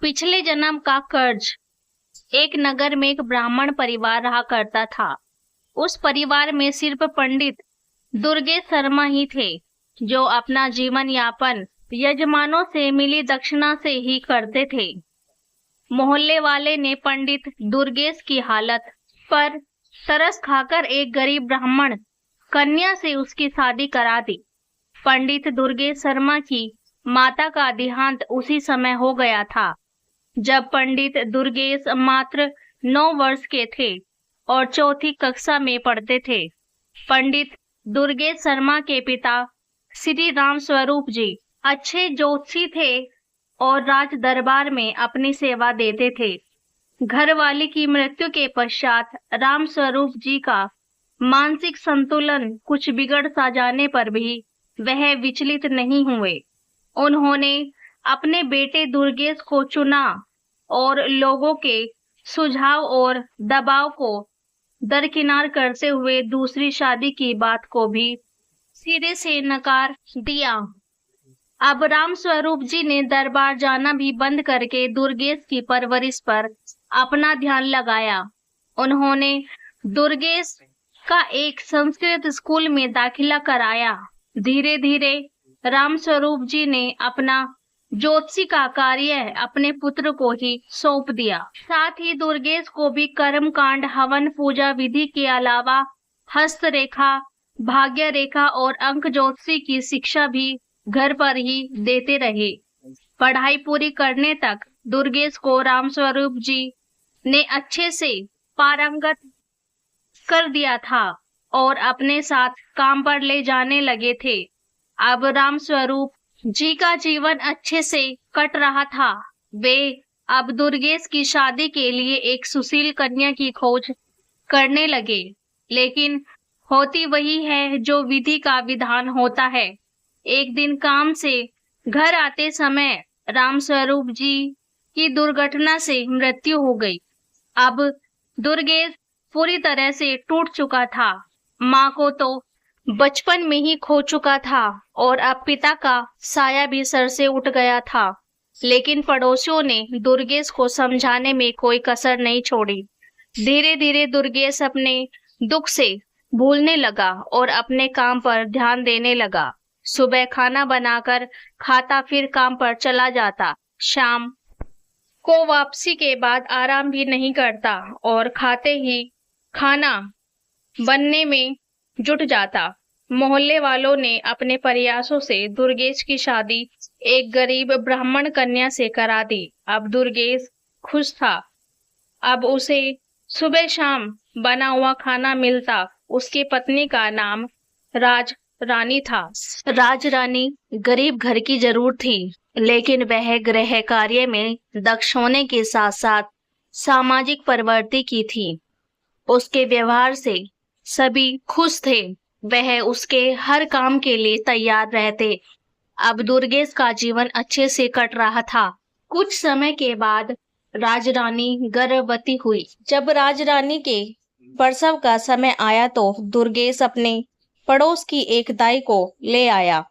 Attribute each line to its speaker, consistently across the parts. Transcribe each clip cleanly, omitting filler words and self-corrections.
Speaker 1: पिछले जन्म का कर्ज। एक नगर में एक ब्राह्मण परिवार रहा करता था। उस परिवार में सिर्फ पंडित दुर्गेश शर्मा ही थे, जो अपना जीवन यापन यजमानों से मिली दक्षिणा से ही करते थे। मोहल्ले वाले ने पंडित दुर्गेश की हालत पर तरस खाकर एक गरीब ब्राह्मण कन्या से उसकी शादी करा दी। पंडित दुर्गेश शर्मा की माता का देहांत उसी समय हो गया था, जब पंडित दुर्गेश मात्र 9 वर्ष के थे और चौथी कक्षा में पढ़ते थे। पंडित दुर्गेश शर्मा के पिता श्री राम स्वरूप जी अच्छे ज्योतिषी थे और राज दरबार में अपनी सेवा देते थे। घरवाली की मृत्यु के पश्चात राम स्वरूप जी का मानसिक संतुलन कुछ बिगड़ सा जाने पर भी वह विचलित नहीं हुए। उन्होंने अपने बेटे दुर्गेश को चुना और लोगों के सुझाव और दबाव को दरकिनार करते हुए दूसरी शादी की बात को भी सिरे से नकार दिया। अब राम स्वरूप जी ने दरबार जाना भी बंद करके दुर्गेश की परवरिश पर अपना ध्यान लगाया। उन्होंने दुर्गेश का एक संस्कृत स्कूल में दाखिला कराया। धीरे धीरे राम स्वरूप जी ने अपना ज्योतिषी का कार्य अपने पुत्र को ही सौंप दिया। साथ ही दुर्गेश को भी कर्म कांड, हवन, पूजा विधि के अलावा हस्तरेखा, भाग्य रेखा और अंक ज्योतिषी की शिक्षा भी घर पर ही देते रहे। पढ़ाई पूरी करने तक दुर्गेश को राम स्वरूप जी ने अच्छे से पारंगत कर दिया था और अपने साथ काम पर ले जाने लगे थे। अब राम स्वरूप जी का जीवन अच्छे से कट रहा था। वे अब दुर्गेश की शादी के लिए एक सुशील कन्या की खोज करने लगे, लेकिन होती वही है जो विधि का विधान होता है। एक दिन काम से घर आते समय राम स्वरूप जी की दुर्घटना से मृत्यु हो गई। अब दुर्गेश पूरी तरह से टूट चुका था। माँ को तो बचपन में ही खो चुका था और अब पिता का साया भी सर से उठ गया था, लेकिन पड़ोसियों ने दुर्गेश को समझाने में कोई कसर नहीं छोड़ी। धीरे धीरे दुर्गेश अपने दुख से भूलने लगा और अपने काम पर ध्यान देने लगा। सुबह खाना बनाकर खाता, फिर काम पर चला जाता। शाम को वापसी के बाद आराम भी नहीं करता और खाते ही खाना बनने में जुट जाता। मोहल्ले वालों ने अपने प्रयासों से दुर्गेश की शादी एक गरीब ब्राह्मण कन्या से करा दी। अब दुर्गेश खुश था। अब उसे सुबह शाम बना हुआ खाना मिलता। उसकी पत्नी का नाम राज रानी था। राज रानी गरीब घर की जरूर थी, लेकिन वह गृह कार्य में दक्ष होने के साथ साथ सामाजिक प्रवृत्ति की थी। उसके व्यवहार से सभी खुश थे। वह उसके हर काम के लिए तैयार रहते। अब दुर्गेश का जीवन अच्छे से कट रहा था। कुछ समय के बाद राजरानी गर्भवती हुई। जब राजरानी के प्रसव का समय आया तो दुर्गेश अपने पड़ोस की एक दाई को ले आया।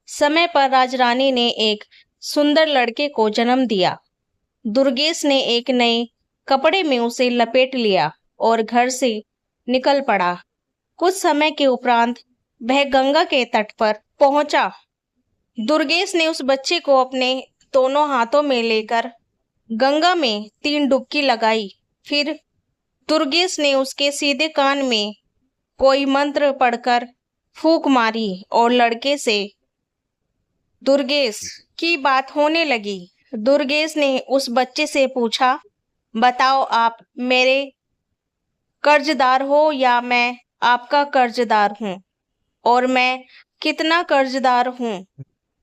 Speaker 1: समय पर राजरानी ने एक सुंदर लड़के को जन्म दिया। दुर्गेश ने एक नए कपड़े में उसे लपेट लिया और घर से निकल पड़ा। कुछ समय के उपरांत वह गंगा के तट पर पहुंचा। दुर्गेश ने उस बच्चे को अपने दोनों हाथों में लेकर गंगा में 3 डुबकी लगाई। फिर दुर्गेश ने उसके सीधे कान में कोई मंत्र पढ़कर फूंक मारी और लड़के से दुर्गेश की बात होने लगी। दुर्गेश ने उस बच्चे से पूछा, बताओ आप मेरे कर्जदार हो या मैं आपका कर्जदार हूँ, और मैं कितना कर्जदार हूँ?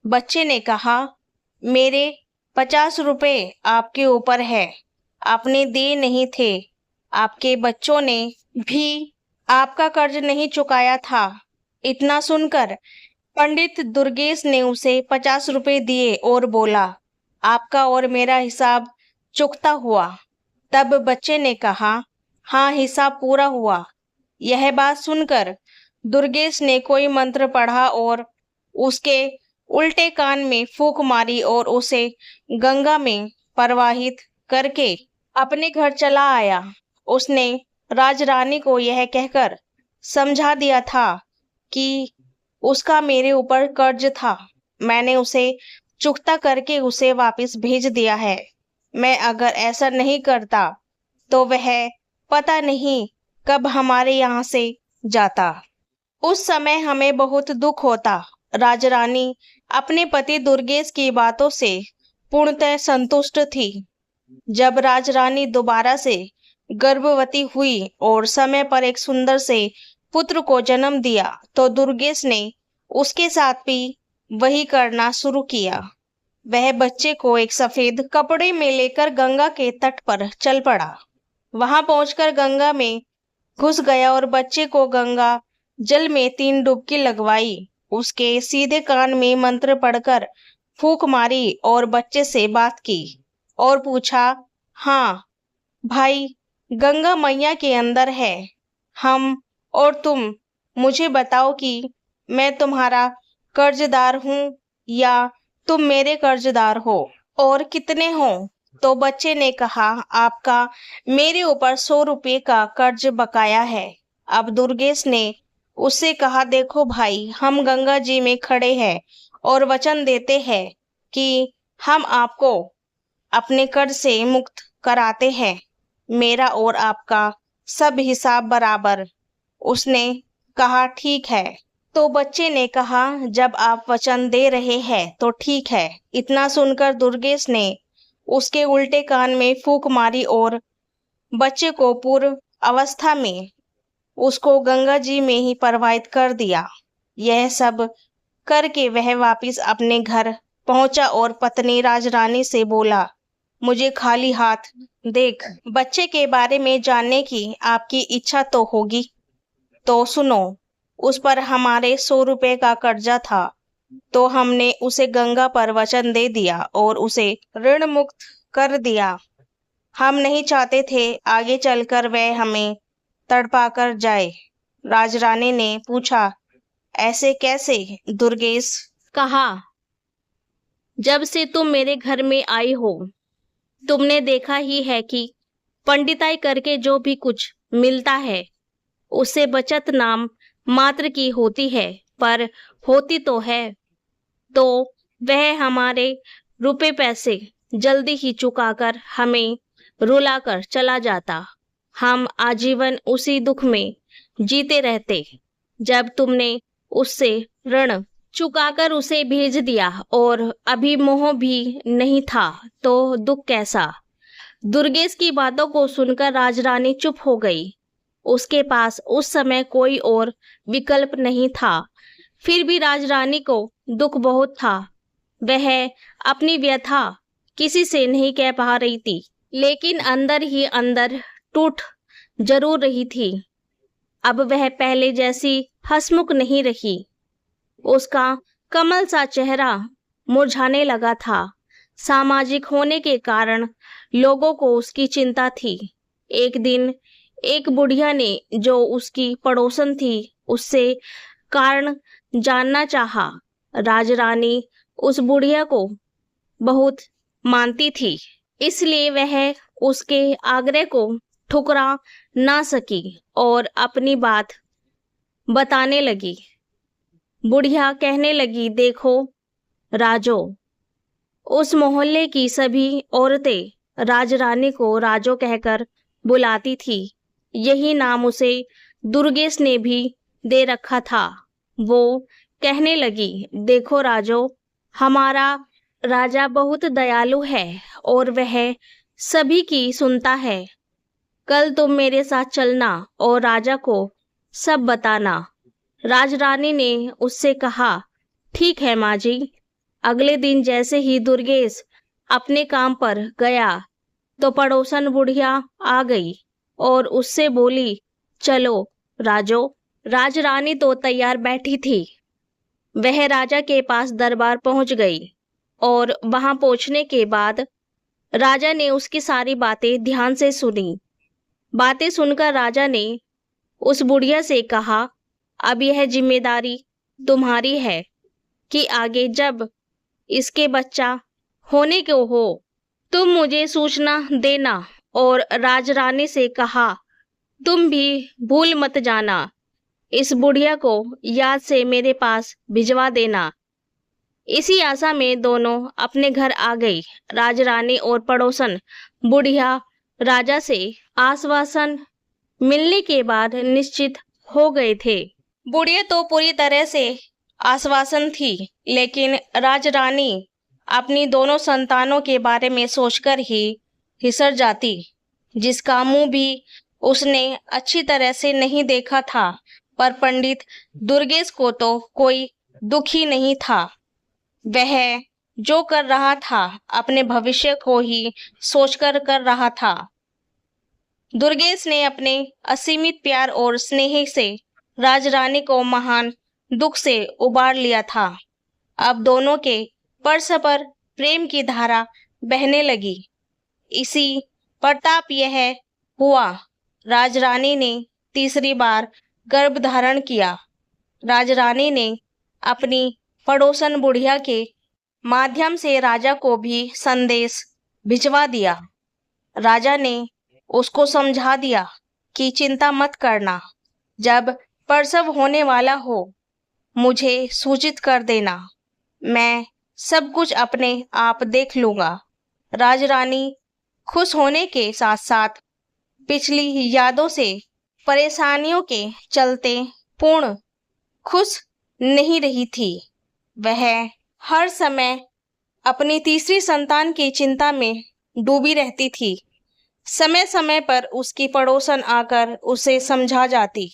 Speaker 1: बच्चे ने कहा, मेरे 50 रुपए आपके ऊपर है, आपने दिए नहीं थे। आपके बच्चों ने भी आपका कर्ज नहीं चुकाया था। इतना सुनकर पंडित दुर्गेश ने उसे 50 रुपए दिए और बोला, आपका और मेरा हिसाब चुकता हुआ। तब बच्चे ने कहा, हाँ, हिसाब पूरा हुआ। यह बात सुनकर दुर्गेश ने कोई मंत्र पढ़ा और उसके उल्टे कान में फूंक मारी और उसे गंगा में
Speaker 2: प्रवाहित करके अपने घर चला आया। उसने राजरानी को यह कहकर समझा दिया था कि उसका मेरे ऊपर कर्ज था, मैंने उसे चुकता करके उसे वापस भेज दिया है। मैं अगर ऐसा नहीं करता तो वह पता नहीं कब हमारे यहाँ से जाता। उस समय हमें बहुत दुख होता। राजरानी अपने पति दुर्गेश की बातों से पूर्णतः संतुष्ट थी। जब राजरानी दोबारा से गर्भवती हुई और समय पर एक सुंदर से पुत्र को जन्म दिया तो दुर्गेश ने उसके साथ भी वही करना शुरू किया। वह बच्चे को एक सफेद कपड़े में लेकर गंगा के तट पर चल पड़ा। वहां पहुंचकर गंगा में घुस गया और बच्चे को गंगा जल में 3 डुबकी लगवाई। उसके सीधे कान में मंत्र पढ़कर फूंक मारी और बच्चे से बात की और पूछा, हाँ भाई, गंगा मैया के अंदर है हम और तुम, मुझे बताओ कि मैं तुम्हारा कर्जदार हूँ या तुम मेरे कर्जदार हो और कितने हो। तो बच्चे ने कहा, आपका मेरे ऊपर 100 रुपये का कर्ज बकाया है। अब दुर्गेश ने उससे कहा, देखो भाई, हम गंगा जी में खड़े हैं और वचन देते हैं कि हम आपको अपने कर्ज से मुक्त कराते हैं, मेरा और आपका सब हिसाब बराबर। उसने कहा, ठीक है। तो बच्चे ने कहा, जब आप वचन दे रहे हैं तो ठीक है। इतना सुनकर दुर्गेश ने उसके उल्टे कान में फूंक मारी और बच्चे को पूर्व अवस्था में उसको गंगा जी में ही प्रवाहित कर दिया। यह सब करके वह वापस अपने घर पहुंचा और पत्नी राजरानी से बोला, मुझे खाली हाथ देख बच्चे के बारे में जानने की आपकी इच्छा तो होगी, तो सुनो, उस पर हमारे 100 रुपये का कर्जा था, तो हमने उसे गंगा पर वचन दे दिया और उसे ऋण मुक्त कर दिया। हम नहीं चाहते थे आगे चलकर वह हमें तड़पा कर जाए। राजरानी ने पूछा, ऐसे कैसे दुर्गेश?
Speaker 1: कहा, जब से तुम मेरे घर में आई हो तुमने देखा ही है कि पंडिताई करके जो भी कुछ मिलता है उससे बचत नाम मात्र की होती है, पर होती तो है। तो वह हमारे रुपए पैसे जल्दी ही चुकाकर हमें रुलाकर चला जाता। हम आजीवन उसी दुख में जीते रहते। जब तुमने उससे ऋण चुकाकर उसे भेज दिया और अभी मोह भी नहीं था तो दुख कैसा। दुर्गेश की बातों को सुनकर राजरानी चुप हो गई। उसके पास उस समय कोई और विकल्प नहीं था। फिर भी राजरानी को दुख बहुत था। वह अपनी व्यथा किसी से नहीं कह पा रही थी, लेकिन अंदर ही अंदर टूट जरूर रही थी। अब वह पहले जैसी हंसमुख नहीं रही। उसका कमल सा चेहरा मुरझाने लगा था। सामाजिक होने के कारण लोगों को उसकी चिंता थी। एक दिन एक बुढ़िया ने, जो उसकी पड़ोसन थी, उससे कारण जानना चाहा। राजरानी उस बुढ़िया को बहुत मानती थी, इसलिए वह उसके आग्रह को ठुकरा ना सकी और अपनी बात बताने लगी। बुढ़िया कहने लगी, देखो राजो, उस मोहल्ले की सभी औरतें राजरानी को राजो कहकर बुलाती थी। यही नाम उसे दुर्गेश ने भी दे रखा था। वो कहने लगी, देखो राजो, हमारा राजा बहुत दयालु है और वह सभी की सुनता है। कल तुम मेरे साथ चलना और राजा को सब बताना। राजरानी ने उससे कहा, ठीक है माँ जी। अगले दिन जैसे ही दुर्गेश अपने काम पर गया तो पड़ोसन बुढ़िया आ गई और उससे बोली, चलो राजो। राजरानी तो तैयार बैठी थी। वह राजा के पास दरबार पहुंच गई और वहां पहुंचने के बाद राजा ने उसकी सारी बातें ध्यान से सुनी। बातें सुनकर राजा ने उस बुढ़िया से कहा, अब यह जिम्मेदारी तुम्हारी है कि आगे जब इसके बच्चा होने को हो
Speaker 2: तुम मुझे सूचना देना। और राजरानी से कहा, तुम भी भूल मत जाना, इस बुढ़िया को याद से मेरे पास भिजवा देना। इसी आशा में दोनों अपने घर आ गई। राजरानी और पड़ोसन बुढ़िया राजा से आश्वासन मिलने के बाद निश्चित हो गए थे। बुढ़िया तो पूरी तरह से आश्वासन थी, लेकिन राजरानी अपनी दोनों संतानों के बारे में सोचकर ही हिसर जाती, जिसका मुंह भी उसने अच्छी तरह से नहीं देखा था। पर पंडित दुर्गेश को तो कोई दुख ही नहीं था। वह जो कर रहा था अपने भविष्य को ही सोचकर कर रहा था। दुर्गेश ने अपने असीमित प्यार और स्नेह से राजरानी को महान दुख से उबार लिया था। अब दोनों के परस्पर प्रेम की धारा बहने लगी। इसी प्रताप यह हुआ, राजरानी ने तीसरी बार गर्भ धारण किया। राजरानी ने अपनी पड़ोसन बुढ़िया के माध्यम से राजा को भी संदेश भिजवा दिया। राजा ने उसको समझा दिया कि चिंता मत करना, जब प्रसव होने वाला हो मुझे सूचित कर देना, मैं सब कुछ अपने आप देख लूंगा। राजरानी खुश होने के साथ साथ पिछली यादों से परेशानियों के चलते पूर्ण खुश नहीं रही थी। वह हर समय अपनी तीसरी संतान की चिंता में डूबी रहती थी। समय समय पर उसकी पड़ोसन आकर उसे समझा जाती।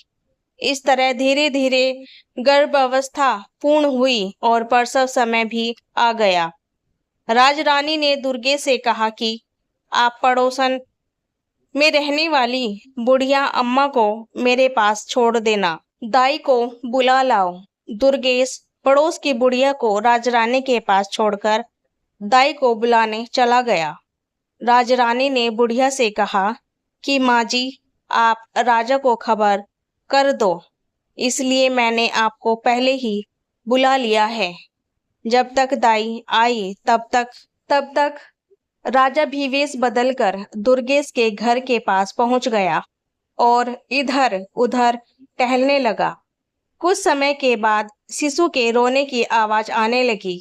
Speaker 2: इस तरह धीरे धीरे गर्भावस्था पूर्ण हुई और प्रसव समय भी आ गया। राजरानी ने दुर्गे से कहा कि आप पड़ोसन में रहने वाली बुढ़िया अम्मा को मेरे पास छोड़ देना, दाई को बुला लाओ। दुर्गेश पड़ोस की बुढ़िया को राजरानी के पास छोड़कर दाई को बुलाने चला गया। राजरानी ने बुढ़िया से कहा कि माँ जी, आप राजा को खबर कर दो, इसलिए मैंने आपको पहले ही बुला लिया है। जब तक दाई आई तब तक राजा भी वेश बदलकर दुर्गेश के घर के पास पहुंच गया और इधर उधर टहलने लगा। कुछ समय के बाद शिशु के रोने की आवाज आने लगी।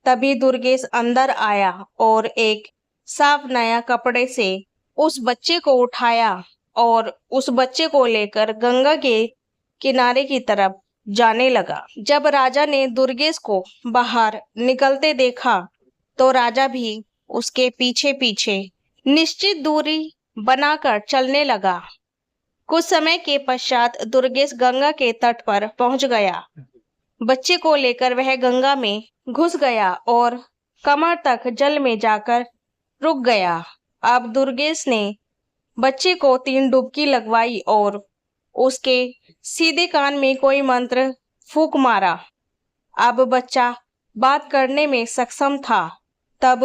Speaker 2: तभी दुर्गेश अंदर आया और एक साफ नया कपड़े से उस बच्चे को उठाया और उस बच्चे को लेकर गंगा के किनारे की तरफ जाने लगा। जब राजा ने दुर्गेश को बाहर निकलते देखा तो राजा भी उसके पीछे पीछे निश्चित दूरी बनाकर चलने लगा। कुछ समय के पश्चात दुर्गेश गंगा के तट पर पहुंच गया। बच्चे को लेकर वह गंगा में घुस गया और कमर तक जल में जाकर रुक गया। अब दुर्गेश ने बच्चे को 3 डुबकी लगवाई और उसके सीधे कान में कोई मंत्र फूंक मारा। अब बच्चा बात करने में सक्षम था। तब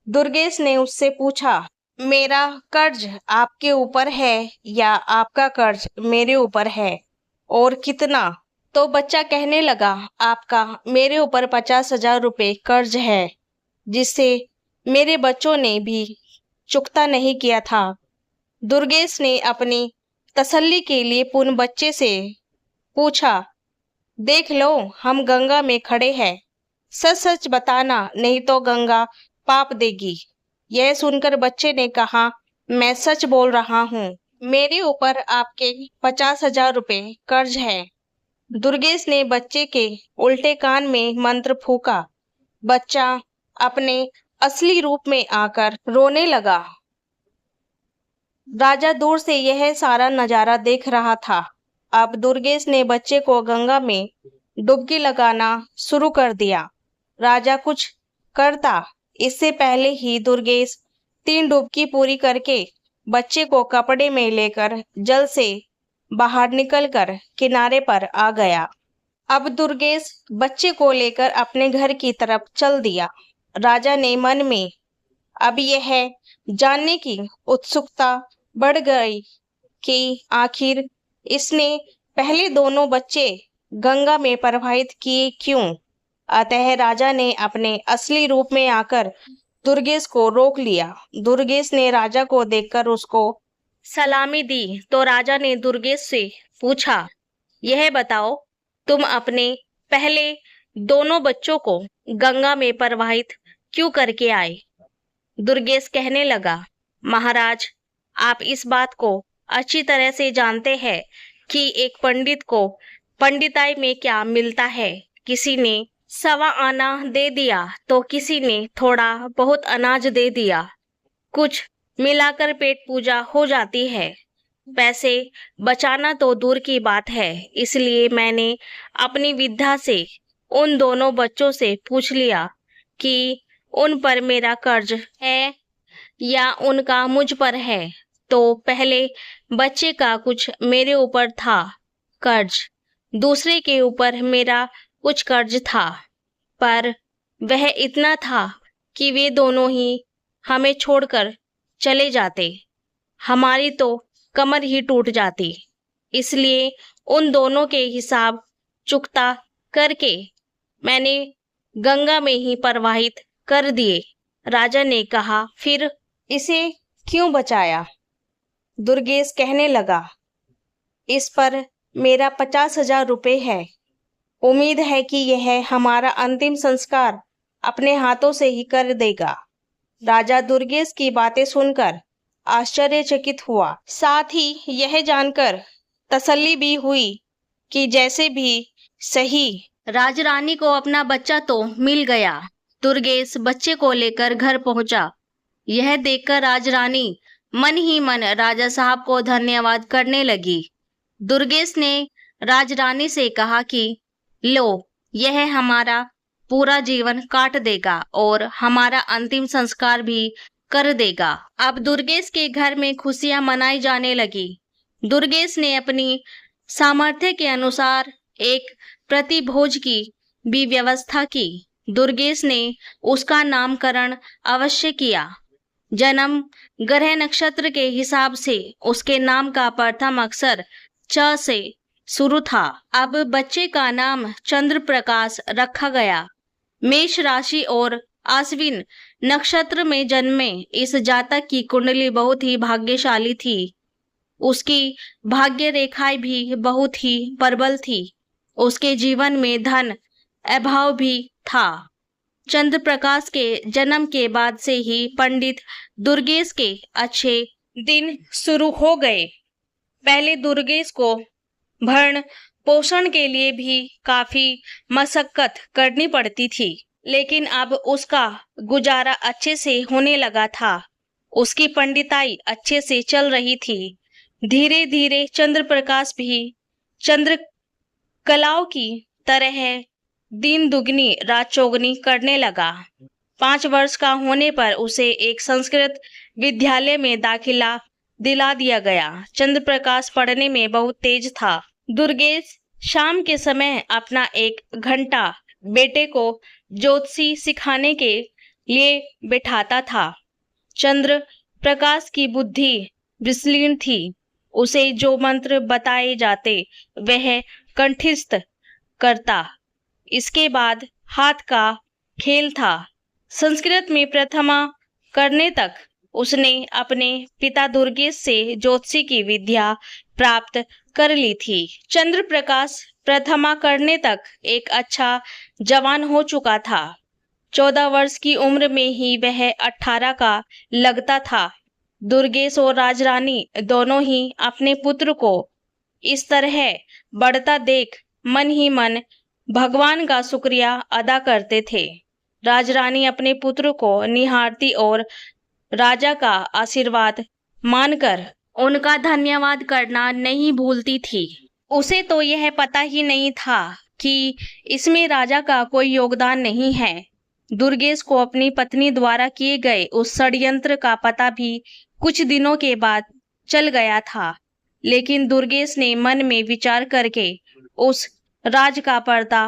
Speaker 2: दुर्गेश ने उससे पूछा, मेरा कर्ज आपके ऊपर है या आपका कर्ज मेरे ऊपर है, और कितना? तो बच्चा कहने लगा, आपका मेरे ऊपर 50,000 रुपये कर्ज है, जिससे मेरे बच्चों ने भी चुकता नहीं किया था। दुर्गेश ने अपनी तसल्ली के लिए पुनः बच्चे से पूछा, देख लो, हम गंगा में खड़े हैं, सच सच बताना, नहीं तो गंगा पाप देगी। यह सुनकर बच्चे ने कहा, मैं सच बोल रहा हूँ, मेरे ऊपर आपके 50,000 रुपये कर्ज है। दुर्गेश ने बच्चे के उल्टे कान में मंत्र फूंका। बच्चा अपने असली रूप में आकर रोने लगा। राजा दूर से यह सारा नजारा देख रहा था। अब दुर्गेश ने बच्चे को गंगा में डुबकी लगाना शुरू कर दिया। राजा कुछ करता इससे पहले ही दुर्गेश 3 डुबकी पूरी करके बच्चे को कपड़े में लेकर जल से बाहर निकलकर किनारे पर आ गया। अब दुर्गेश बच्चे को लेकर अपने घर की तरफ चल दिया। राजा ने मन में अब यह जानने की उत्सुकता बढ़ गई कि आखिर इसने पहले दोनों बच्चे गंगा में प्रवाहित किए क्यों। अतः राजा ने अपने असली रूप में आकर दुर्गेश को रोक लिया। दुर्गेश ने राजा को देखकर उसको सलामी दी तो राजा ने दुर्गेश से पूछा, यह बताओ तुम अपने पहले दोनों बच्चों को गंगा में प्रवाहित क्यों करके आए? दुर्गेश कहने लगा, महाराज, आप इस बात को अच्छी तरह से जानते हैं कि एक पंडित को पंडिताई में क्या मिलता है। किसी ने 1.25 आना दे दिया तो किसी ने थोड़ा बहुत अनाज दे दिया, कुछ मिलाकर पेट पूजा हो जाती है। पैसे बचाना तो दूर की बात है, इसलिए मैंने अपनी विद्या से उन दोनों बच्चों से पूछ लिया कि उन पर मेरा कर्ज है या उनका मुझ पर है। तो पहले बच्चे का कुछ मेरे ऊपर था कर्ज, दूसरे के ऊपर मेरा कुछ कर्ज था, पर वह इतना था कि वे दोनों ही हमें छोड़कर चले जाते, हमारी तो कमर ही टूट जाती। इसलिए उन दोनों के हिसाब चुकता करके मैंने गंगा में ही प्रवाहित कर दिए। राजा ने कहा, फिर इसे क्यों बचाया? दुर्गेश कहने लगा, इस पर मेरा 50,000 रुपये है। उम्मीद है कि यह हमारा अंतिम संस्कार अपने हाथों से ही कर देगा। राजा दुर्गेश की बातें सुनकर आश्चर्यचकित हुआ, साथ ही यह जानकर तसल्ली भी हुई कि जैसे भी सही राजरानी को अपना बच्चा तो मिल गया। दुर्गेश बच्चे को लेकर घर पहुंचा। यह देखकर राजरानी मन ही मन राजा साहब को धन्यवाद करने लगी। दुर्गेश ने राजरानी से कहा कि लो, यह हमारा पूरा जीवन काट देगा और हमारा अंतिम संस्कार भी कर देगा। अब दुर्गेश के घर में खुशियां मनाई जाने लगी। दुर्गेश ने अपनी सामर्थ्य के अनुसार एक प्रतिभोज की भी व्यवस्था की। दुर्गेश ने उसका नामकरण अवश्य किया। जन्म ग्रह नक्षत्र के हिसाब से उसके नाम का प्रथम अक्षर च से शुरू था। अब बच्चे का नाम चंद्र प्रकाश रखा गया। मेष राशि और आश्विन नक्षत्र में जन्मे इस जातक की कुंडली बहुत ही भाग्यशाली थी। उसकी भाग्य रेखाएं भी बहुत ही प्रबल थी। उसके जीवन में धन अभाव भी था। चंद्र प्रकाश के जन्म के बाद से ही पंडित दुर्गेश के अच्छे दिन शुरू हो गए। पहले दुर्गेश को भरण पोषण के लिए भी काफी मशक्कत करनी पड़ती थी, लेकिन अब उसका गुजारा अच्छे से होने लगा था। उसकी पंडिताई अच्छे से चल रही थी। धीरे धीरे चंद्र प्रकाश भी चंद्र कलाओं की तरह दिन दुगनी रात चौगनी करने लगा। 5 वर्ष का होने पर उसे एक संस्कृत विद्यालय में दाखिला दिला दिया गया। चंद्र प्रकाश पढ़ने में बहुत तेज था। दुर्गेश शाम के समय अपना 1 घंटा बेटे को ज्योतिषी सिखाने के लिए बैठाता था। चंद्र प्रकाश की बुद्धि विश्लीन थी। उसे जो मंत्र बताए जाते वह कंठस्थ करता। इसके बाद हाथ का खेल था। संस्कृत में प्रथमा करने तक उसने अपने पिता दुर्गेश से ज्योतिषी की विद्या प्राप्त कर ली थी। चंद्र प्रकाश प्रथमा करने तक एक अच्छा जवान हो चुका था। 14 वर्ष की उम्र में ही वह 18 का लगता था। दुर्गेश और राजरानी दोनों ही अपने पुत्र को इस तरह बढ़ता देख मन ही मन भगवान का शुक्रिया अदा करते थे। राजरानी अपने पुत्र को निहारती और राजा का आशीर्वाद मानकर उनका धन्यवाद करना नहीं भूलती थी। उसे तो यह पता ही नहीं था कि इसमें राजा का कोई योगदान नहीं है। दुर्गेश को अपनी पत्नी द्वारा किए गए उस षड्यंत्र का पता भी कुछ दिनों के बाद चल गया था, लेकिन दुर्गेश ने मन में विचार करके उस राज का पर्दा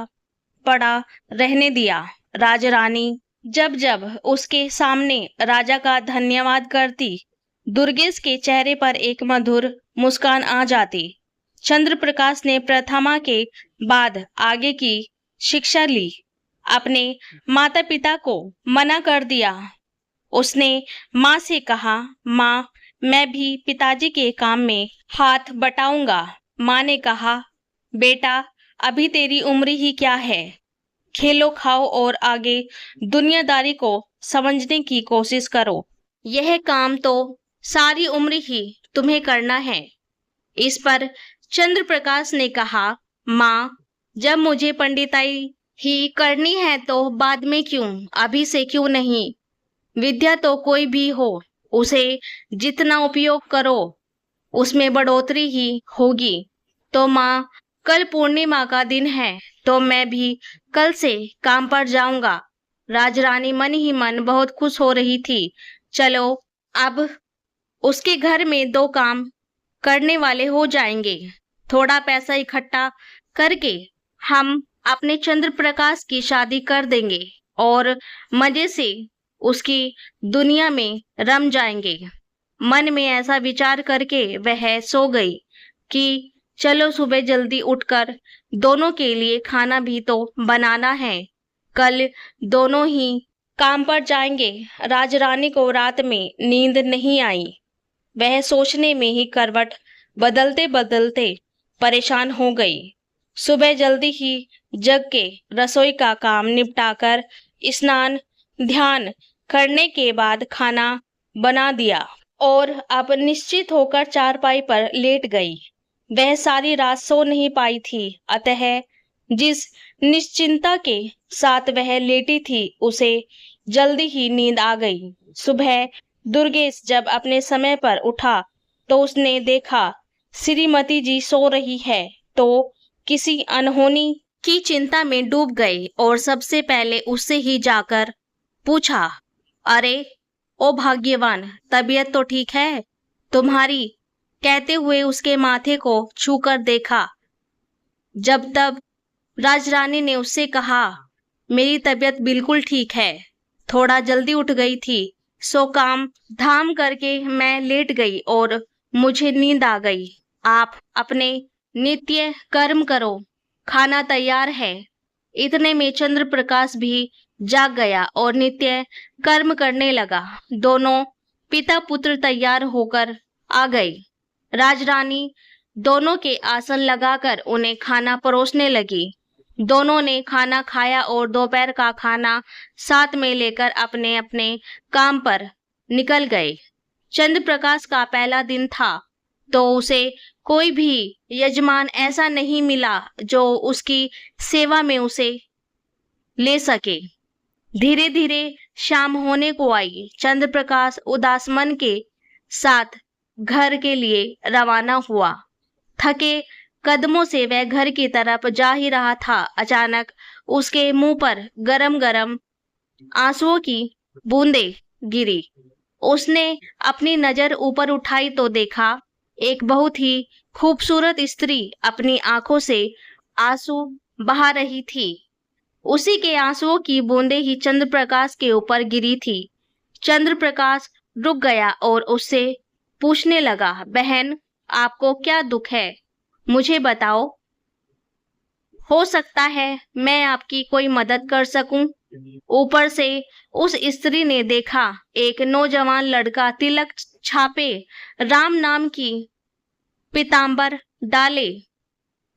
Speaker 2: पड़ा रहने दिया। राजरानी जब जब उसके सामने राजा का धन्यवाद करती, दुर्गेश के चेहरे पर एक मधुर मुस्कान आ जाती। चंद्र प्रकाश ने प्रथमा के बाद आगे की शिक्षा ली। अपने माता पिता को मना कर दिया उसने माँ से कहा, माँ, मैं भी पिताजी के काम में हाथ बटाऊंगा। माँ ने कहा, बेटा, अभी तेरी उम्र ही क्या है, खेलो खाओ और आगे दुनियादारी को समझने की कोशिश करो। यह काम तो सारी उम्र ही तुम्हें करना है। इस पर चंद्र प्रकाश ने कहा, माँ, जब मुझे पंडिताई ही करनी है तो बाद में क्यों, अभी से क्यों नहीं? विद्या तो कोई भी हो, उसे जितना उपयोग करो उसमें बढ़ोतरी ही होगी। तो माँ, कल पूर्णिमा का दिन है तो मैं भी कल से काम पर जाऊंगा। राजरानी मन ही मन बहुत खुश हो रही थी। चलो, अब उसके घर में 2 काम करने वाले हो जाएंगे। थोड़ा पैसा इकट्ठा करके हम अपने चंद्र प्रकाश की शादी कर देंगे और मजे से उसकी दुनिया में रम जाएंगे। मन में ऐसा विचार करके वह सो गई कि चलो सुबह जल्दी उठकर दोनों के लिए खाना भी तो बनाना है। कल दोनों ही काम पर जाएंगे। राजरानी को रात में नींद नहीं आई। वह सोचने में ही करवट बदलते बदलते परेशान हो गई। सुबह जल्दी ही जग के रसोई का काम निपटाकर स्नान ध्यान करने के बाद खाना बना दिया और अब निश्चित होकर चारपाई पर लेट गई। वह सारी रात सो नहीं पाई थी, अतः जिस निश्चिंता के साथ वह लेटी थी उसे जल्दी ही नींद आ गई। सुबह दुर्गेश जब अपने समय पर उठा तो उसने देखा श्रीमती जी सो रही है, तो किसी अनहोनी की चिंता में डूब गए और सबसे पहले उससे ही जाकर पूछा, अरे ओ भाग्यवान, तबीयत तो ठीक है तुम्हारी? कहते हुए उसके माथे को छूकर देखा। जब तब राजरानी ने उससे कहा, मेरी तबीयत बिल्कुल ठीक है, थोड़ा जल्दी उठ गई थी, सो काम धाम करके मैं लेट गई और मुझे नींद आ गई। आप अपने नित्य कर्म करो, खाना तैयार है। इतने में चंद्र प्रकाश भी जाग गया और नित्य कर्म करने लगा। दोनों पिता पुत्र तैयार होकर आ गए। राजरानी दोनों के आसन लगाकर उन्हें खाना परोसने लगी। दोनों ने खाना खाया और दोपहर का खाना साथ में लेकर अपने अपने काम पर निकल गए। चंद्र प्रकाश का पहला दिन था तो उसे कोई भी यजमान ऐसा नहीं मिला जो उसकी सेवा में उसे ले सके। धीरे धीरे शाम होने को आई। चंद्र प्रकाश उदास मन के साथ घर के लिए रवाना हुआ। थके कदमों से वह घर की तरफ जा ही रहा था, अचानक उसके मुंह पर गरम गरम आंसुओं की बूंदें गिरी। उसने अपनी नजर ऊपर उठाई तो देखा एक बहुत ही खूबसूरत स्त्री अपनी आंखों से आंसू बहा रही थी। उसी के आंसुओं की बूंदें ही चंद्र प्रकाश के ऊपर गिरी थी। चंद्र प्रकाश रुक गया और उससे पूछने लगा, बहन, आपको क्या दुख है, मुझे बताओ, हो सकता है मैं आपकी कोई मदद कर सकूं। ऊपर से उस स्त्री ने देखा एक नौजवान लड़का तिलक छापे राम नाम की पीतांबर डाले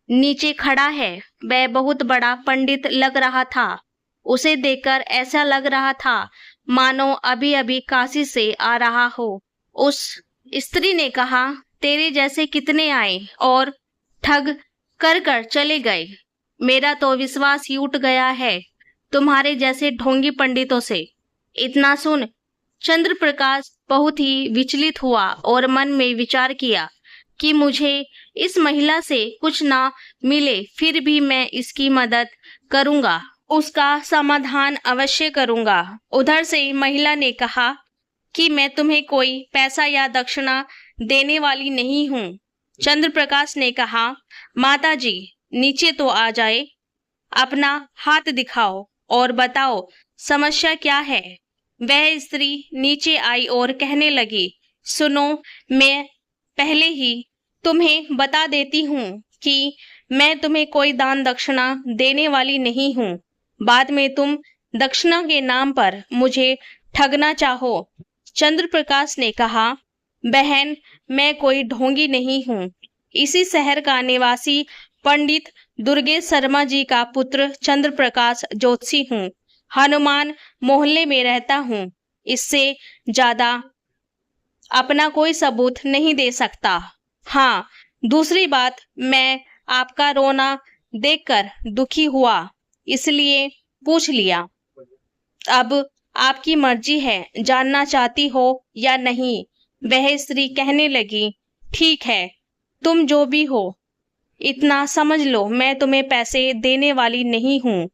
Speaker 2: नीचे खड़ा है। वह बहुत बड़ा पंडित लग रहा था। उसे देखकर ऐसा लग रहा था मानो अभी अभी काशी से आ रहा हो। उस स्त्री ने कहा, तेरे जैसे कितने आए और ठग कर कर चले गए। मेरा तो विश्वास ही उठ गया है तुम्हारे जैसे ढोंगी पंडितों से। इतना सुन चंद्र प्रकाश बहुत ही विचलित हुआ और मन में विचार किया कि मुझे इस महिला से कुछ ना मिले फिर भी मैं इसकी मदद करूंगा, उसका समाधान अवश्य करूंगा। उधर से महिला ने कहा कि मैं तुम्हें कोई पैसा या दक्षिणा देने वाली नहीं हूँ। चंद्र प्रकाश ने कहा, माता जी नीचे तो आ जाए, अपना हाथ दिखाओ और बताओ समस्या क्या है। वह स्त्री नीचे आई और कहने लगी, सुनो, मैं पहले ही तुम्हें बता देती हूँ कि मैं तुम्हें कोई दान दक्षिणा देने वाली नहीं हूँ। बाद में तुम दक्षिणा के नाम पर मुझे ठगना चाहो। चंद्र प्रकाश ने कहा, बहन, मैं कोई ढोंगी नहीं हूँ। इसी शहर का निवासी पंडित दुर्गेश शर्मा जी का पुत्र चंद्र प्रकाश ज्योतिषी हूँ। हनुमान मोहल्ले में रहता हूँ। इससे ज्यादा अपना कोई सबूत नहीं दे सकता। हाँ, दूसरी बात, मैं आपका रोना देखकर दुखी हुआ, इसलिए पूछ लिया। अब आपकी मर्जी है, जानना चाहती हो या नहीं। वह स्त्री कहने लगी, ठीक है, तुम जो भी हो, इतना समझ लो, मैं तुम्हें पैसे देने वाली नहीं हूँ।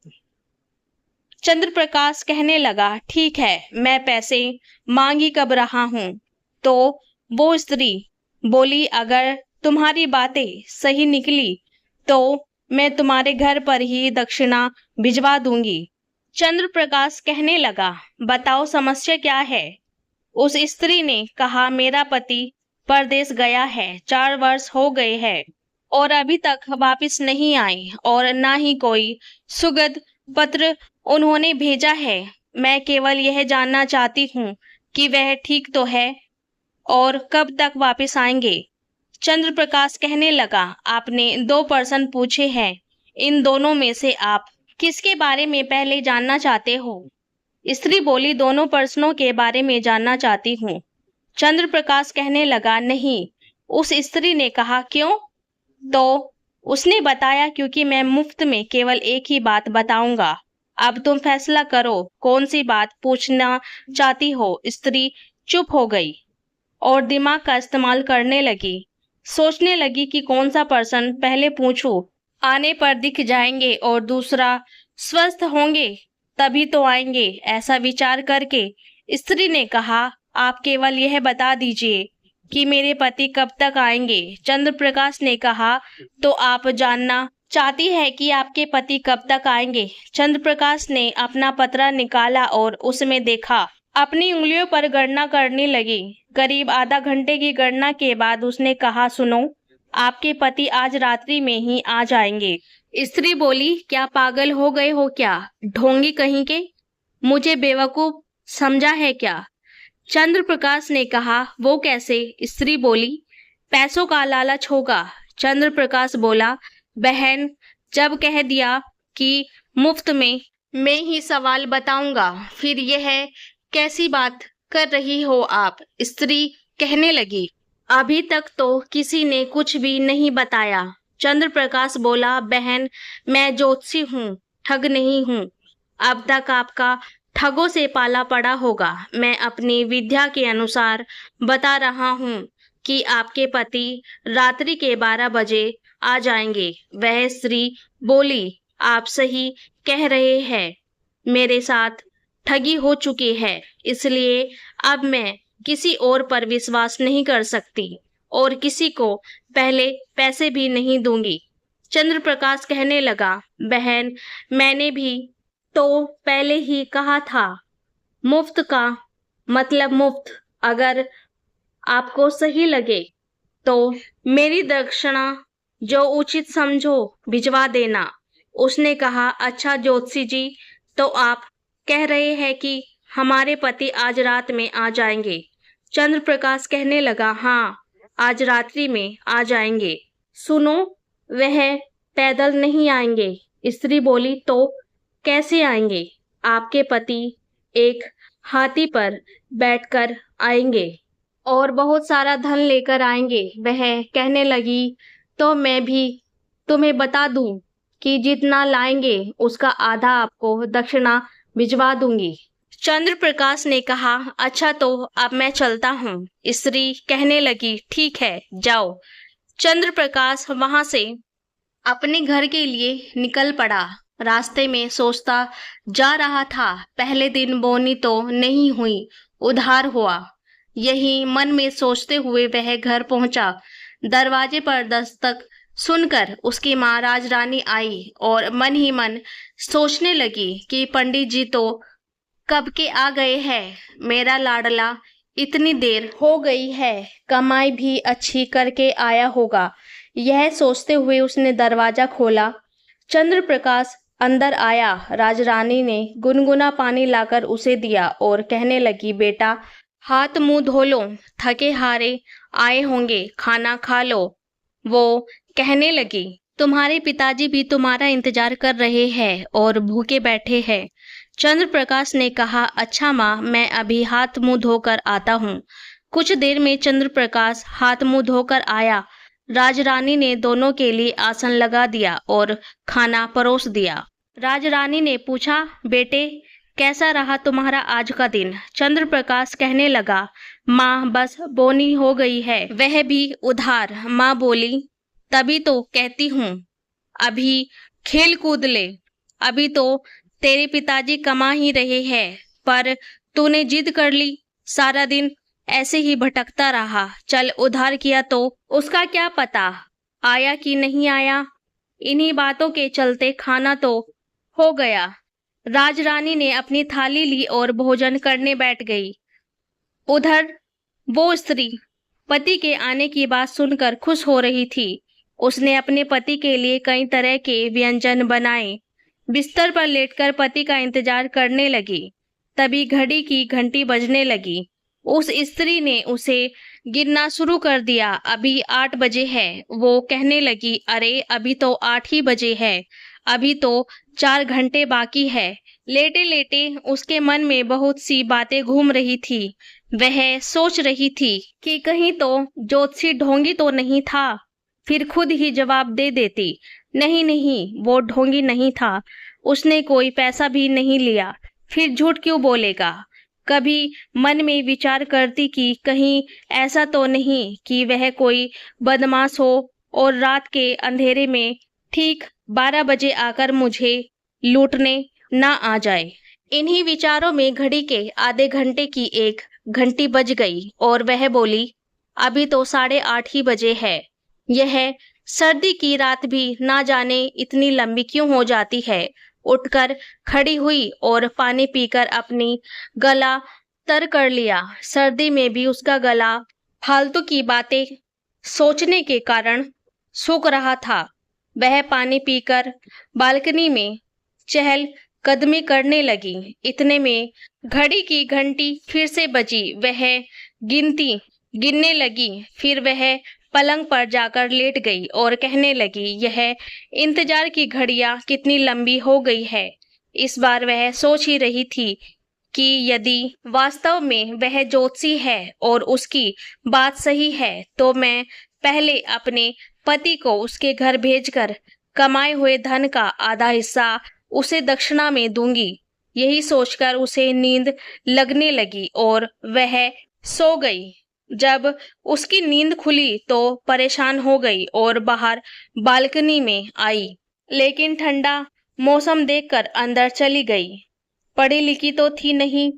Speaker 2: चंद्र प्रकाश कहने लगा, ठीक है, मैं पैसे मांगी कब रहा हूँ। तो वो स्त्री बोली, अगर तुम्हारी बातें सही निकली तो मैं तुम्हारे घर पर ही दक्षिणा भिजवा दूंगी। चंद्र प्रकाश कहने लगा, बताओ समस्या क्या है। उस स्त्री ने कहा, मेरा पति परदेश गया है, 4 वर्ष हो गए हैं और अभी तक वापस नहीं आए और ना ही कोई सुगध पत्र उन्होंने भेजा है। मैं केवल यह जानना चाहती हूँ कि वह ठीक तो है और कब तक वापस आएंगे। चंद्र प्रकाश कहने लगा, आपने 2 पर्सन पूछे हैं, इन दोनों में से आप किसके बारे में पहले जानना चाहते हो। स्त्री बोली, दोनों पर्सनों के बारे में जानना चाहती हूँ। चंद्र प्रकाश कहने लगा, नहीं। उस स्त्री ने कहा, क्यों? तो उसने बताया, क्योंकि मैं मुफ्त में केवल एक ही बात बताऊंगा। अब तुम फैसला करो, कौन सी बात पूछना चाहती हो। स्त्री चुप हो गई और दिमाग का इस्तेमाल करने लगी। सोचने लगी कि कौन सा पर्सन पहले पूछूं। आने पर दिख जाएंगे और दूसरा स्वस्थ होंगे तभी तो आएंगे। ऐसा विचार करके स्त्री ने कहा, आप केवल यह बता दीजिए कि मेरे पति कब तक आएंगे। चंद्र प्रकाश ने कहा, तो आप जानना चाहती है कि आपके पति कब तक आएंगे। चंद्र प्रकाश ने अपना पत्रा निकाला और उसमें देखा। अपनी उंगलियों पर गणना करने लगी। करीब आधा घंटे की गणना के बाद उसने कहा, सुनो, आपके पति आज रात्रि में ही आ जाएंगे। स्त्री बोली, क्या पागल हो गए हो क्या, ढोंगी कहीं के, मुझे बेवकूफ समझा है क्या। चंद्र प्रकाश ने कहा, वो कैसे। स्त्री बोली, पैसों का लालच होगा। चंद्र प्रकाश बोला, बहन, जब कह दिया कि मुफ्त में मैं ही सवाल बताऊंगा, फिर यह कैसी बात कर रही हो आप। स्त्री कहने लगी, अभी तक तो किसी ने कुछ भी नहीं बताया। चंद्र प्रकाश बोला, बहन, मैं ज्योतिषी हूँ, ठग नहीं हूँ। अब तक आपका ठगों से पाला पड़ा होगा। मैं अपनी विद्या के अनुसार बता रहा हूँ कि आपके पति रात्रि के 12 बजे आ जाएंगे। वह स्त्री बोली, आप सही कह रहे हैं, मेरे साथ ठगी हो चुकी है, इसलिए अब मैं किसी और पर विश्वास नहीं कर सकती और किसी को पहले पैसे भी नहीं दूंगी। चंद्र प्रकाश कहने लगा, बहन, मैंने भी तो पहले ही कहा था, मुफ्त का मतलब मुफ्त। अगर आपको सही लगे तो मेरी दक्षिणा जो उचित समझो भिजवा देना। उसने कहा, अच्छा ज्योतिषी जी, तो आप कह रहे हैं कि हमारे पति आज रात में आ जाएंगे। चंद्र प्रकाश कहने लगा, हाँ, आज रात्रि में आ जाएंगे। सुनो, वह पैदल नहीं आएंगे। स्त्री बोली, तो कैसे आएंगे। आपके पति एक हाथी पर बैठकर आएंगे और बहुत सारा धन लेकर आएंगे। वह कहने लगी, तो मैं भी तुम्हें बता दूं कि जितना लाएंगे उसका आधा आपको दक्षिणा भिजवा दूंगी। चंद्र प्रकाश ने कहा, अच्छा, तो अब मैं चलता हूँ। स्त्री कहने लगी, ठीक है, जाओ। चंद्र प्रकाश वहां से अपने घर के लिए निकल पड़ा। रास्ते में सोचता जा रहा था, पहले दिन बोनी तो नहीं हुई, उधार हुआ। यही मन में सोचते हुए वह घर पहुंचा। दरवाजे पर दस्तक सुनकर उसकी माँ राजरानी आई और मन ही मन सोचने लगी कि पंडित जी तो कब के आ गए हैं। मेरा लाडला इतनी देर हो गई है, कमाई भी अच्छी करके आया होगा। यह सोचते हुए उसने दरवाजा खोला। चंद्र प्रकाश अंदर आया। राजरानी ने गुनगुना पानी लाकर उसे दिया और कहने लगी, बेटा हाथ मुंह धो लो, थके हारे आए होंगे, खाना खा लो। वो कहने लगी, तुम्हारे पिताजी भी तुम्हारा इंतजार कर रहे हैं और भूखे बैठे हैं। चंद्र प्रकाश ने कहा, अच्छा माँ, मैं अभी हाथ मुंह धोकर आता हूँ। कुछ देर में चंद्र प्रकाश हाथ मुंह धोकर आया। राजरानी ने दोनों के लिए आसन लगा दिया और खाना परोस दिया। राजरानी ने पूछा, बेटे कैसा रहा तुम्हारा आज का दिन? चंद्र प्रकाश कहने लगा, माँ बस बोनी हो गई है, वह भी उधार। माँ बोली, तभी तो कहती हूँ अभी खेल कूद ले। अभी तो तेरे पिताजी कमा ही रहे हैं, पर तूने जिद कर ली, सारा दिन ऐसे ही भटकता रहा। चल उधार किया तो उसका क्या पता आया कि नहीं आया। इन्हीं बातों के चलते खाना तो हो गया। राजरानी ने अपनी थाली ली और भोजन करने बैठ गई। उधर वो स्त्री पति के आने की बात सुनकर खुश हो रही थी। उसने अपने पति के लिए कई तरह के व्यंजन बनाए। बिस्तर पर लेटकर पति का इंतजार करने लगी। तभी घड़ी की घंटी बजने लगी। उस स्त्री ने उसे गिनना शुरू कर दिया। अभी 8 बजे है। वो कहने लगी, अरे अभी तो 8 ही बजे है, अभी तो 4 घंटे बाकी है। लेटे लेटे उसके मन में बहुत सी बातें घूम रही थी। वह सोच रही थी कि कहीं तो ज्योतिषी ढोंगी तो नहीं था। फिर खुद ही जवाब दे देती, नहीं नहीं, वो ढोंगी नहीं था, उसने कोई पैसा भी नहीं लिया, फिर झूठ क्यों बोलेगा। कभी मन में विचार करती कि कहीं ऐसा तो नहीं कि वह कोई बदमाश हो और रात के अंधेरे में ठीक 12 बजे आकर मुझे लूटने ना आ जाए। इन्हीं विचारों में घड़ी के आधे घंटे की एक घंटी बज गई और वह बोली, अभी तो 8:30 ही बजे है। यह सर्दी की रात भी ना जाने इतनी लंबी क्यों हो जाती है। उठकर खड़ी हुई और पानी पीकर अपनी गला तर कर लिया। सर्दी में भी उसका गला फालतू की बातें सोचने के कारण सूख रहा था। वह पानी पीकर बालकनी में चहल कदमी करने लगी। इतने में घड़ी की घंटी फिर से बजी। वह गिनने लगी। फिर वह पलंग पर जाकर लेट गई और कहने लगी, यह इंतजार की घड़ियां कितनी लंबी हो गई है। इस बार वह सोच ही रही थी कि यदि वास्तव में वह ज्योतिषी है और उसकी बात सही है तो मैं पहले अपने पति को उसके घर भेजकर कमाए हुए धन का आधा हिस्सा उसे दक्षिणा में दूंगी। यही सोचकर उसे नींद लगने लगी और वह सो गई। जब उसकी नींद खुली तो परेशान हो गई और बाहर बालकनी में आई, लेकिन ठंडा मौसम देखकर अंदर चली गई। पढ़ी लिखी तो थी नहीं,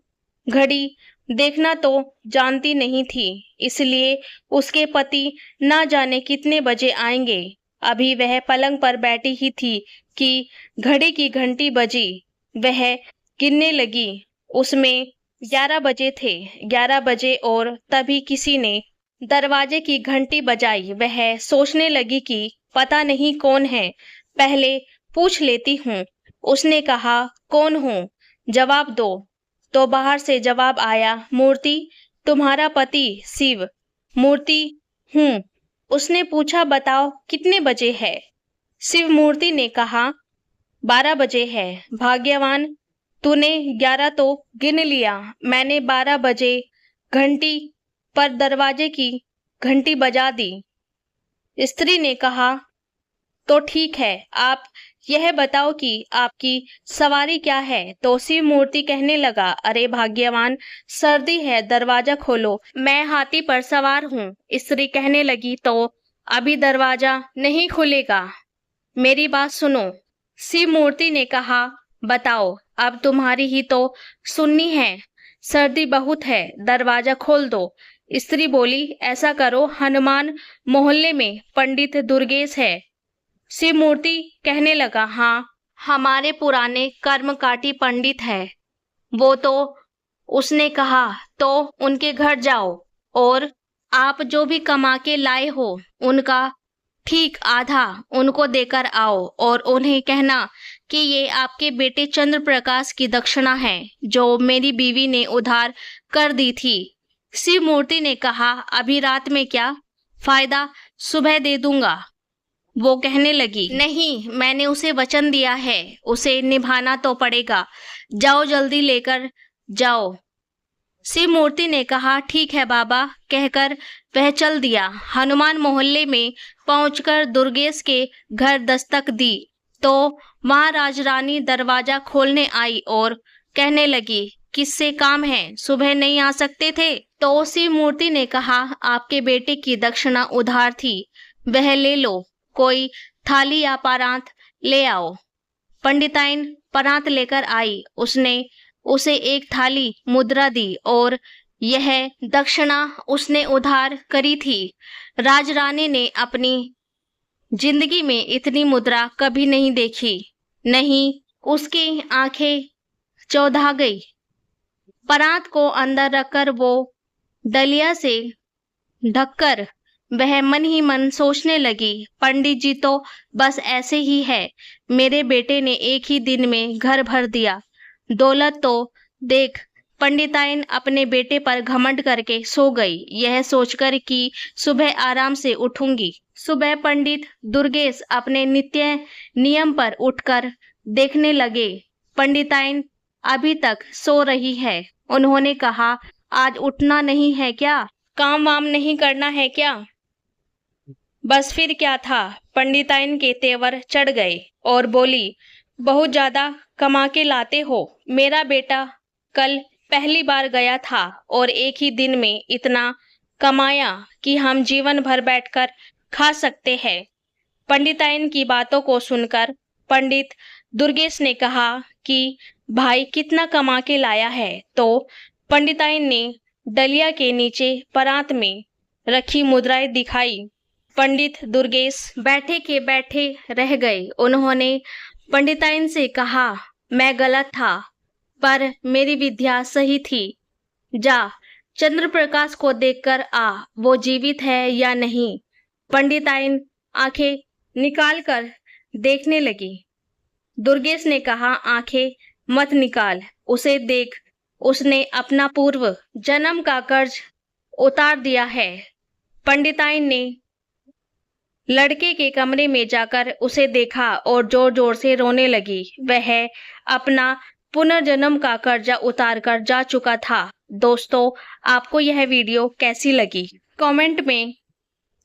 Speaker 2: घड़ी देखना तो जानती नहीं थी, इसलिए उसके पति ना जाने कितने बजे आएंगे। अभी वह पलंग पर बैठी ही थी कि घड़ी की घंटी बजी। वह गिनने लगी। उसमें 11 बजे थे। 11 बजे और तभी किसी ने दरवाजे की घंटी बजाई। वह सोचने लगी कि पता नहीं कौन है, पहले पूछ लेती हूँ। उसने कहा, कौन हो, जवाब दो। तो बाहर से जवाब आया, मूर्ति, तुम्हारा पति शिव। मूर्ति, हूँ। उसने पूछा, बताओ कितने बजे है? शिव मूर्ति ने कहा, 12 बजे है। भाग्यवान, तूने 11 तो गिन लिया। मैंने 12 बजे घंटी पर दरवाजे की घंटी बजा दी। स्त्री ने कहा, तो ठीक है, आप यह बताओ कि आपकी सवारी क्या है? तो शिव मूर्ति कहने लगा, अरे भाग्यवान, सर्दी है, दरवाजा खोलो, मैं हाथी पर सवार हूँ। स्त्री कहने लगी, तो अभी दरवाजा नहीं खुलेगा, मेरी बात सुनो। शिव मूर्ति ने कहा, बताओ, अब तुम्हारी ही तो सुननी है। सर्दी बहुत है, दरवाजा खोल दो। स्त्री बोली, ऐसा करो, हनुमान मोहल्ले में पंडित दुर्गेश है। शिव मूर्ति कहने लगा, हाँ, हमारे पुराने कर्मकाटी पंडित है वो तो। उसने कहा, तो उनके घर जाओ और आप जो भी कमा के लाए हो उनका ठीक आधा उनको देकर आओ और उन्हें कहना
Speaker 1: कि ये आपके बेटे चंद्र प्रकाश की दक्षिणा है जो मेरी बीवी ने उधार कर दी थी। शिव मूर्ति ने कहा, अभी रात में क्या फायदा, सुबह दे दूंगा। वो कहने लगी, नहीं, मैंने उसे वचन दिया है, उसे निभाना तो पड़ेगा। जाओ, जल्दी लेकर जाओ। शिव मूर्ति ने कहा, ठीक है बाबा, कहकर वह चल दिया। हनुमान मोहल्ले में पहुंचकर दुर्गेश के घर दस्तक दी तो वहां राजरानी दरवाजा खोलने आई और कहने लगी, किससे काम है, सुबह नहीं आ सकते थे? तो शिव मूर्ति ने कहा, आपके बेटे की दक्षिणा उधार थी, वह ले लो, कोई थाली या परात ले आओ। पंडिताइन परात लेकर आई। उसने उसे एक थाली मुद्रा दी और यह दक्षिणा उसने उधार करी थी। राजरानी ने अपनी जिंदगी में इतनी मुद्रा कभी नहीं देखी, नहीं, उसकी आंखें चौधा गई। परात को अंदर रखकर वो डलिया से ढककर वह मन ही मन सोचने लगी, पंडित जी तो बस ऐसे ही है, मेरे बेटे ने एक ही दिन में घर भर दिया, दौलत तो देख। पंडिताइन अपने बेटे पर घमंड करके सो गई, यह सोचकर कि सुबह आराम से उठूंगी। सुबह पंडित दुर्गेश अपने नित्य नियम पर उठकर देखने लगे, पंडिताइन अभी तक सो रही है। उन्होंने कहा, आज उठना नहीं है क्या, काम वाम नहीं करना है क्या? बस फिर क्या था, पंडिताइन के तेवर चढ़ गए और बोली, बहुत ज्यादा कमा के लाते हो। मेरा बेटा कल पहली बार गया था और एक ही दिन में इतना कमाया कि हम जीवन भर बैठकर खा सकते हैं। पंडिताइन की बातों को सुनकर पंडित दुर्गेश ने कहा कि भाई कितना कमा के लाया है? तो पंडिताइन ने डलिया के नीचे परात में रखी मुद्राएं दिखाई। पंडित दुर्गेश बैठे के बैठे रह गए। उन्होंने पंडिताइन से कहा, मैं गलत था पर मेरी विद्या सही थी। जा, चंद्र प्रकाश को देखकर आ, वो जीवित है या नहीं। पंडिताइन आंखें निकालकर देखने लगी। दुर्गेश ने कहा, आंखें मत निकाल, उसे देख, उसने अपना पूर्व जन्म का कर्ज उतार दिया है। पंडिताइन ने लड़के के कमरे में जाकर उसे देखा और जोर जोर से रोने लगी। वह अपना पुनर्जन्म का कर्जा उतार कर जा चुका था। दोस्तों, आपको यह वीडियो कैसी लगी कमेंट में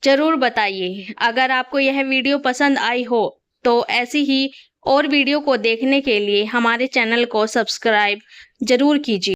Speaker 1: जरूर बताइए। अगर आपको यह वीडियो पसंद आई हो तो ऐसी ही और वीडियो को देखने के लिए हमारे चैनल को सब्सक्राइब जरूर कीजिए।